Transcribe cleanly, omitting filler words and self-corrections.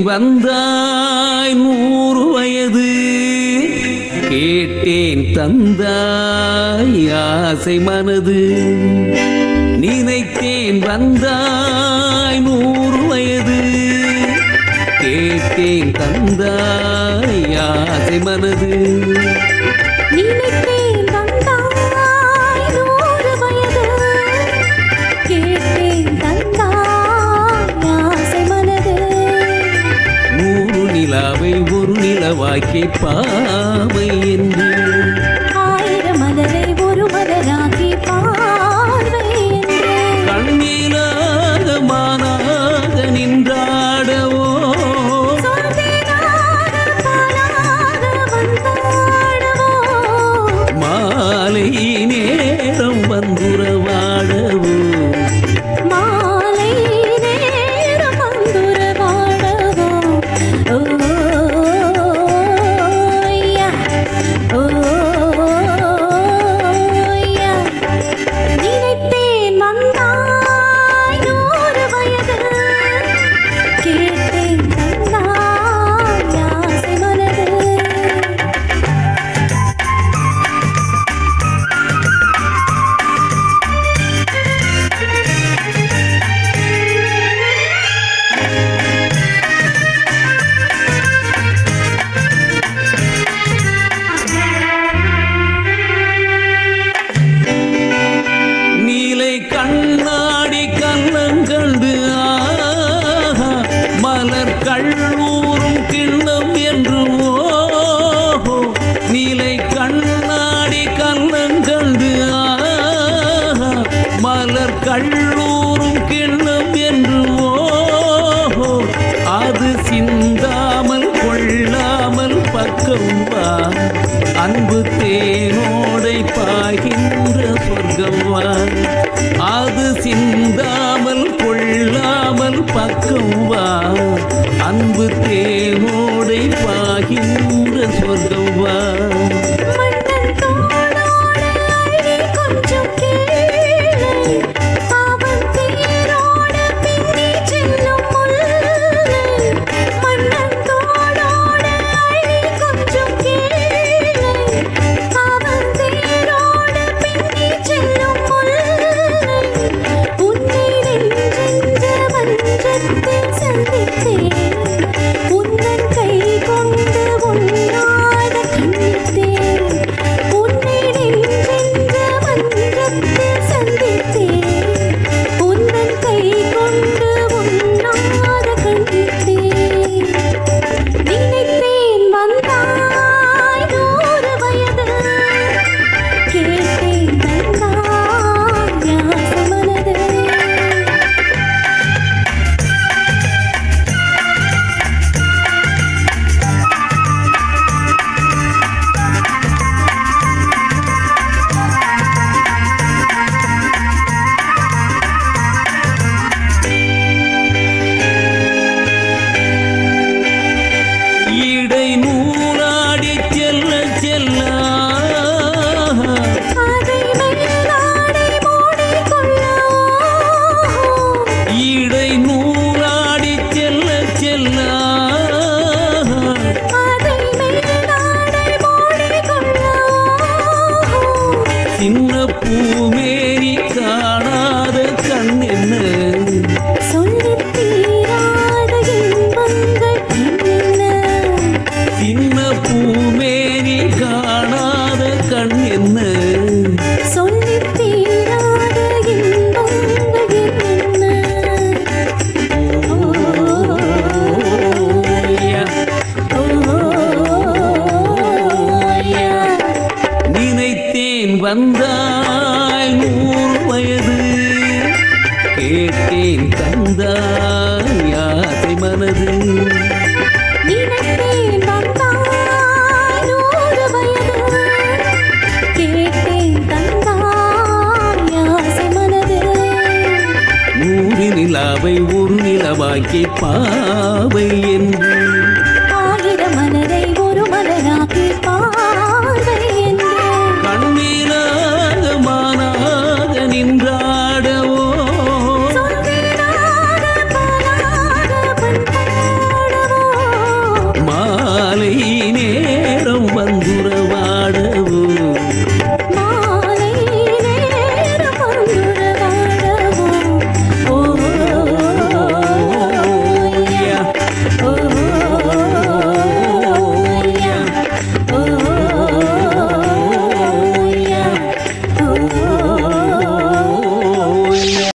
வந்தாய் 100 வயது கேட்டேன் தந்தாய் ஆசை மனது நினைத்தேன் வந்தாய் 100 வயது கேட்டேன் தந்தாய் ஆசை மனது நினைத்தேன் தந்தாய் 100 வயது கேட்டேன் தந்தாய் ஆசை மனது 100 நிலாவை ஒரு நிலவாக்கி பாவை என்று 1000 மலரை ஒரு மலராக்கி பார்வை என்று கண்ணிலாக மானாக நின்றாடவோ சொல்வேனாக பாலாக வந்தாடவோ மாலை நேரம் வந்துறவாடவோ மாலை நேரம் வந்துறவாடவோ ஓய்யா ஓய்யா நினைத்தேன் வந்தாய் 100 வயது கேட்டேன் தந்தாய் ஆசை மனது நீலை கண்ணாடி கள்ளங்கண்டு ஆஹா மலர் கள்ளூரும் கிண்ணம் என்று ஓஹோ நீலை கண்ணாடி கள்ளங்கண்டு ஆஹா மலர் கள்ளூரும் கிண்ணம் என்று ஓஹோ அது சிந்தாமல் கொள்ளாமல் பக்கம் வா அன்பு தேனோடை பாய்கின்ற சொர்க்கம் வா அது சிந்தாமல் கொள்ளாமல் பக்கம் வா அன்பு தேனோடை பாய்கின்ற சொர்க்கம் வா மன்னன் தோளோடு அள்ளி கொஞ்சம் கேளு அவன் தேரோடு பின்னி செல்லும் முல்லை மன்னன் தோளோடு அள்ளி கொஞ்சம் கேளு அவன் தேரோடு பின்னி செல்லும் முல்லை உன்னை நெஞ்சென்ற மன்றத்தில் சந்தித்தேன் உன்னன் கை கொண்டு உன்னாத கண்ணித்தேன் உன்னை நெஞ்சென்ற மன்றத்தில் சந்தித்தேன் உன்னன் கை கொண்டு உன்னாத கண்ணித்தேன் நினைத்தேன் வந்தாய் 100 வயது கேட்டேன் தந்தாய் ஆசை மனது இடை நூலாடி செல்ல செல்ல அதை மேலாடை மூடிக்கொள்ள இடை நூலாடி செல்ல செல்ல அதை மேலாடை மூடிக்கொள்ள சின்ன பூமேனி காணாத கண் என்ன சொல்லித் தீராத இன்பங்கள் என்ன சின்ன பூமேனி காணாத கண் என்ன சொல்லித் தீராத இன்பங்கள் என்ன ஓய்யா, ஓய்யா நினைத்தேன் வந்தாய் 100 வயது கேட்டேன் தந்தாய் ஆசை மனது நினைத்தேன் வந்தாய் 100 வயது கேட்டேன் தந்தாய் ஆசை மனது 100 நிலாவை ஒரு நிலவாக்கி பாவை என்று 1000 மலரை ஒரு மலராக்கி